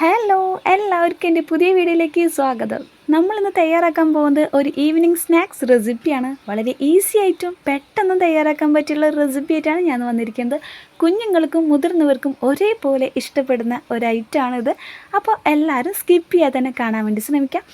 Hello എല്ലാവർക്കും എൻ്റെ പുതിയ വീഡിയോയിലേക്ക് സ്വാഗതം. നമ്മളിന്ന് തയ്യാറാക്കാൻ പോകുന്നത് ഒരു ഈവനിങ് സ്നാക്സ് റെസിപ്പിയാണ്. വളരെ ഈസി ആയിട്ടും പെട്ടെന്ന് തയ്യാറാക്കാൻ പറ്റിയുള്ള റെസിപ്പി ആയിട്ടാണ് ഞാൻ വന്നിരിക്കുന്നത്. കുഞ്ഞുങ്ങൾക്കും മുതിർന്നവർക്കും ഒരേപോലെ ഇഷ്ടപ്പെടുന്ന ഒരു ഐറ്റമാണിത്. അപ്പോൾ എല്ലാവരും സ്കിപ്പ് ചെയ്യാതെ തന്നെ കാണാൻ വേണ്ടി ശ്രമിക്കാം.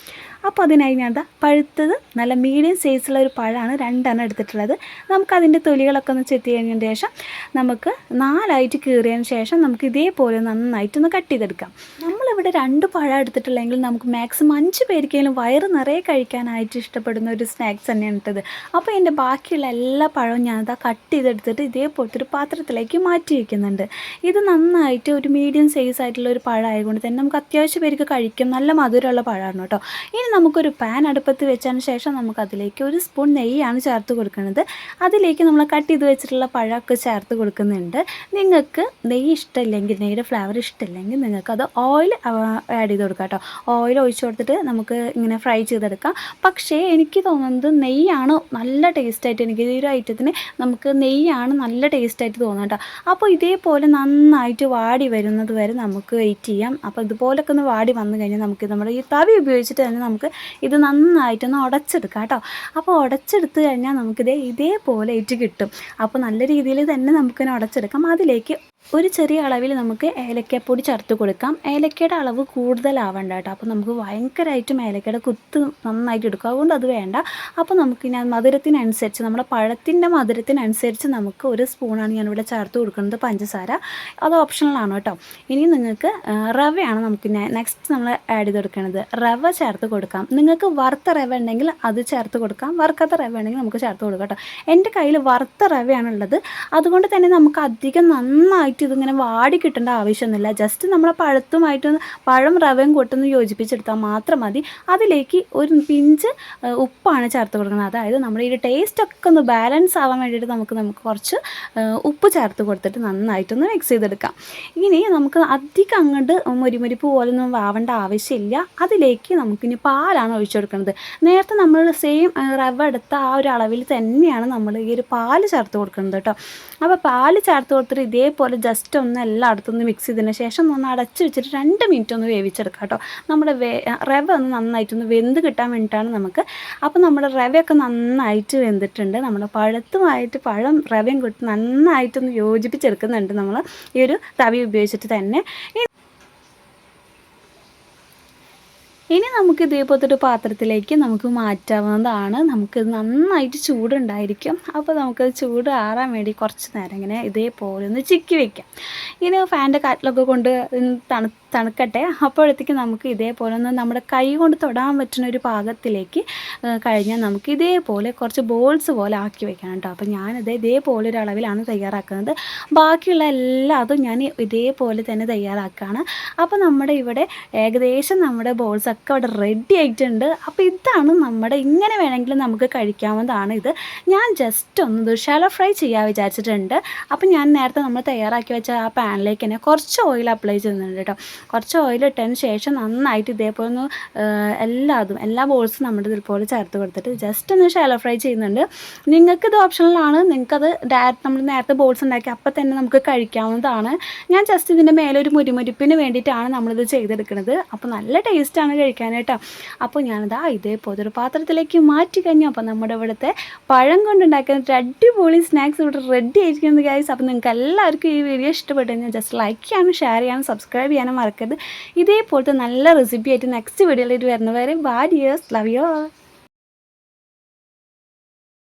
അപ്പോൾ അതിനായി ഞാൻ പഴുത്തത് നല്ല മീഡിയം സൈസുള്ള ഒരു പഴമാണ് 2 എടുത്തിട്ടുള്ളത്. നമുക്കതിൻ്റെ തൊലികളൊക്കെ ഒന്ന് ചെത്തി കഴിഞ്ഞതിന് ശേഷം നമുക്ക് 4 കീറിയതിന് ശേഷം നമുക്ക് ഇതേപോലെ നന്നായിട്ടൊന്ന് കട്ട് ചെയ്തെടുക്കാം. നമ്മളിവിടെ 2 പഴം എടുത്തിട്ടുള്ളെങ്കിൽ നമുക്ക് മാക്സിമം 5 പേർക്കെങ്കിലും വയറ് നിറയെ കഴിക്കാനായിട്ട് ഇഷ്ടപ്പെടുന്ന ഒരു സ്നാക്സ് തന്നെയാണ് ഇട്ടത്. അപ്പോൾ എൻ്റെ ബാക്കിയുള്ള എല്ലാ പഴവും ഞാനത് കട്ട് ചെയ്തെടുത്തിട്ട് ഇതേപോലത്തെ ഒരു പാത്രത്തിലേക്ക് മാറ്റി വയ്ക്കുന്നുണ്ട്. ഇത് നന്നായിട്ട് ഒരു മീഡിയം സൈസ് ആയിട്ടുള്ള ഒരു പഴം ആയതുകൊണ്ട് തന്നെ നമുക്ക് അത്യാവശ്യം പേർക്ക് കഴിക്കും. നല്ല മധുരമുള്ള പഴമാണ് കേട്ടോ. ഇനി നമുക്കൊരു പാൻ അടുപ്പത്ത് വെച്ചതിന് ശേഷം നമുക്കതിലേക്ക് 1 സ്പൂൺ നെയ്യാണ് ചേർത്ത് കൊടുക്കുന്നത്. അതിലേക്ക് നമ്മൾ കട്ട് ചെയ്ത് വെച്ചിട്ടുള്ള പഴമൊക്കെ ചേർത്ത് കൊടുക്കുന്നുണ്ട്. നിങ്ങൾക്ക് നെയ്യ് ഇഷ്ടമില്ലെങ്കിൽ, നെയ്യുടെ ഫ്ലേവർ ഇഷ്ടമില്ലെങ്കിൽ നിങ്ങൾക്കത് ഓയിൽ ആഡ് ചെയ്ത് കൊടുക്കാം കേട്ടോ. ഓയിൽ ഒഴിച്ച് കൊടുത്തിട്ട് നമുക്ക് ഇങ്ങനെ ഫ്രൈ ചെയ്തെടുക്കാം. പക്ഷേ എനിക്ക് തോന്നുന്നത് നെയ്യാണ് നല്ല ടേസ്റ്റായിട്ട്, എനിക്ക് ഈ ഒരു ഐറ്റത്തിന് നമുക്ക് നെയ്യാണ് നല്ല ടേസ്റ്റായിട്ട് തോന്നുന്നത് കേട്ടോ. അപ്പോൾ ഇതേപോലെ നന്നായിട്ട് വാടി വരുന്നത് വരെ നമുക്ക് വെയിറ്റ് ചെയ്യാം. അപ്പോൾ ഇതുപോലൊക്കെ ഒന്ന് വാടി വന്നു കഴിഞ്ഞാൽ നമുക്ക് നമ്മുടെ ഈ തവി ഉപയോഗിച്ചിട്ട് തന്നെ നമുക്ക് ഇത് നന്നായിട്ടൊന്ന് ഉടച്ചെടുക്കാം കേട്ടോ. അപ്പോൾ ഉടച്ചെടുത്ത് കഴിഞ്ഞാൽ നമുക്കിത് ഇതേപോലെ ആയിട്ട് കിട്ടും. അപ്പോൾ നല്ല രീതിയിൽ തന്നെ നമുക്കിനെ ഉടച്ചെടുക്കാം. അതിലേക്ക് ഒരു ചെറിയ അളവിൽ നമുക്ക് ഏലക്കപ്പൊടി ചേർത്ത് കൊടുക്കാം. ഏലക്കയുടെ അളവ് കൂടുതലാവേണ്ട കേട്ടോ. അപ്പോൾ നമുക്ക് ഭയങ്കരമായിട്ടും ഏലക്കയുടെ കുത്ത് നന്നായിട്ട് എടുക്കും. അതുകൊണ്ട് അത് വേണ്ട. അപ്പോൾ നമുക്കിനി മധുരത്തിനനുസരിച്ച്, നമ്മുടെ പഴത്തിൻ്റെ മധുരത്തിനനുസരിച്ച് നമുക്ക് 1 സ്പൂണാണ് ഞാനിവിടെ ചേർത്ത് കൊടുക്കുന്നത് പഞ്ചസാര. അത് ഓപ്ഷണലാണ് കേട്ടോ. ഇനി നിങ്ങൾക്ക് റവയാണ് നമുക്ക് നെക്സ്റ്റ് നമ്മൾ ആഡ് ചെയ്ത് കൊടുക്കുന്നത്. റവ ചേർത്ത് കൊടുക്കാം. നിങ്ങൾക്ക് വറുത്ത റവ ഉണ്ടെങ്കിൽ അത് ചേർത്ത് കൊടുക്കാം. വറുക്കാത്ത റവ ഉണ്ടെങ്കിൽ നമുക്ക് ചേർത്ത് കൊടുക്കാം കേട്ടോ. എൻ്റെ കയ്യിൽ വറുത്ത റവയാണുള്ളത്. അതുകൊണ്ട് തന്നെ നമുക്ക് അധികം നന്നായിട്ട് ഇതിങ്ങനെ വാടി കിട്ടേണ്ട ആവശ്യമൊന്നുമില്ല. ജസ്റ്റ് നമ്മളെ പഴത്തുമായിട്ടൊന്ന് പഴം റവയും കൊട്ടൊന്ന് യോജിപ്പിച്ചെടുത്താൽ മാത്രം മതി. അതിലേക്ക് ഒരു പിഞ്ച് ഉപ്പാണ് ചേർത്ത് കൊടുക്കുന്നത്. അതായത് നമ്മുടെ ഈ ടേസ്റ്റൊക്കെ ഒന്ന് ബാലൻസ് ആവാൻ വേണ്ടിയിട്ട് നമുക്ക് കുറച്ച് ഉപ്പ് ചേർത്ത് കൊടുത്തിട്ട് നന്നായിട്ടൊന്ന് മിക്സ് ചെയ്തെടുക്കാം. ഇനി നമുക്ക് അധികം അങ്ങോട്ട് മുരിമുരിപ്പ് പോലൊന്നും ആവേണ്ട ആവശ്യമില്ല. അതിലേക്ക് നമുക്കിനി പാലാണ് ഒഴിച്ചു കൊടുക്കുന്നത്. നേരത്തെ നമ്മൾ സെയിം റവ എടുത്ത ആ ഒരു അളവിൽ തന്നെയാണ് നമ്മൾ ഈ ഒരു പാല് ചേർത്ത് കൊടുക്കുന്നത് കേട്ടോ. അപ്പോൾ പാല് ചേർത്ത് കൊടുത്തിട്ട് ഇതേപോലെ ജസ്റ്റ് ഒന്ന് എല്ലായിടത്തും ഒന്ന് മിക്സ് ചെയ്തതിന് ശേഷം ഒന്ന് അടച്ച് വെച്ചിട്ട് 2 മിനിറ്റ് ഒന്ന് വേവിച്ചെടുക്കാം കേട്ടോ. നമ്മുടെ റവ ഒന്ന് നന്നായിട്ടൊന്ന് വെന്ത് കിട്ടാൻ വേണ്ടിയിട്ടാണ് നമുക്ക്. അപ്പോൾ നമ്മുടെ റവയൊക്കെ നന്നായിട്ട് വെന്തിട്ടുണ്ട്. നമ്മുടെ പഴം റവയും കൂട്ടി നന്നായിട്ടൊന്ന് യോജിപ്പിച്ചെടുക്കുന്നുണ്ട് നമ്മൾ ഈ ഒരു തവി ഉപയോഗിച്ചിട്ട് തന്നെ. ഇനി നമുക്ക് ഇതേപോലത്തെ ഒരു പാത്രത്തിലേക്ക് നമുക്ക് മാറ്റാവുന്നതാണ്. നമുക്ക് നന്നായിട്ട് ചൂടുണ്ടായിരിക്കും. അപ്പോൾ നമുക്ക് ചൂട് ആറാൻ വേണ്ടി കുറച്ച് നേരം ഇങ്ങനെ ഇതേപോലെ ഒന്ന് ചിക്കി വയ്ക്കാം. ഇനി ഫാൻ്റെ കാറ്റിലൊക്കെ കൊണ്ട് തണുക്കട്ടെ. അപ്പോഴത്തേക്ക് നമുക്ക് ഇതേപോലെ ഒന്ന് നമ്മുടെ കൈ കൊണ്ട് തൊടാൻ പറ്റുന്ന ഒരു പാകത്തിലേക്ക് കഴിഞ്ഞാൽ നമുക്ക് ഇതേപോലെ കുറച്ച് ബോൾസ് പോലെ ആക്കി വെക്കണം കേട്ടോ. അപ്പോൾ ഞാനിത് ഇതേപോലെ ഒരു അളവിലാണ് തയ്യാറാക്കുന്നത്. ബാക്കിയുള്ള എല്ലാതും ഞാൻ ഇതേപോലെ തന്നെ തയ്യാറാക്കുകയാണ്. അപ്പോൾ നമ്മുടെ ഇവിടെ ഏകദേശം നമ്മുടെ ബോൾസൊക്കെ അവിടെ റെഡി ആയിട്ടുണ്ട്. അപ്പോൾ ഇതാണ് നമ്മുടെ, ഇങ്ങനെ വേണമെങ്കിലും നമുക്ക് കഴിക്കാവുന്നതാണ്. ഇത് ഞാൻ ജസ്റ്റ് ഒന്ന് ഷാലോ ഫ്രൈ ചെയ്യാൻ വിചാരിച്ചിട്ടുണ്ട്. അപ്പോൾ ഞാൻ നേരത്തെ നമ്മൾ തയ്യാറാക്കി വെച്ച ആ പാനിലേക്ക് തന്നെ കുറച്ച് ഓയിൽ അപ്ലൈ ചെയ്യുന്നുണ്ട് കേട്ടോ. കുറച്ച് ഓയിൽ ഇട്ടതിന് ശേഷം നന്നായിട്ട് ഇതേപോലെ ഒന്ന് എല്ലാ ബോൾസും നമ്മുടെ ഇതുപോലെ ചേർത്ത് കൊടുത്തിട്ട് ജസ്റ്റ് ഒന്ന് ഷാലോ ഫ്രൈ ചെയ്യുന്നുണ്ട്. നിങ്ങൾക്കിത് ഓപ്ഷണലാണ്. നിങ്ങൾക്കത് ഡയറക്റ്റ് നമ്മൾ നേരത്തെ ബോൾസ് ഉണ്ടാക്കി അപ്പം തന്നെ നമുക്ക് കഴിക്കാവുന്നതാണ്. ഞാൻ ജസ്റ്റ് ഇതിൻ്റെ മേലെ ഒരു മുരിമുരിപ്പിന് വേണ്ടിയിട്ടാണ് നമ്മളിത് ചെയ്തെടുക്കുന്നത്. അപ്പോൾ നല്ല ടേസ്റ്റാണ് കഴിക്കാനായിട്ടോ. അപ്പോൾ ഞാനിതാ ഇതേപോലെ ഒരു പാത്രത്തിലേക്ക് മാറ്റി കഴിഞ്ഞു. അപ്പോൾ നമ്മുടെ ഇവിടുത്തെ പഴം കൊണ്ടുണ്ടാക്കുന്ന ഒരു അടിപൊളി സ്നാക്സ് ഇവിടെ റെഡി ആയിരിക്കുന്നത് ഗൈസ്. അപ്പോൾ നിങ്ങൾക്ക് എല്ലാവർക്കും ഈ വീഡിയോ ഇഷ്ടപ്പെട്ടു കഴിഞ്ഞാൽ ജസ്റ്റ് ലൈക്ക് ചെയ്യാനും ഷെയർ ചെയ്യാനും സബ്സ്ക്രൈബ് ചെയ്യാനും മറക്കരുത്. ഇതേപോലത്തെ നല്ല റെസിപ്പി ആയിട്ട് നെക്സ്റ്റ് വീഡിയോയിലേക്ക് വരുന്നവരെ bye dears, love you all.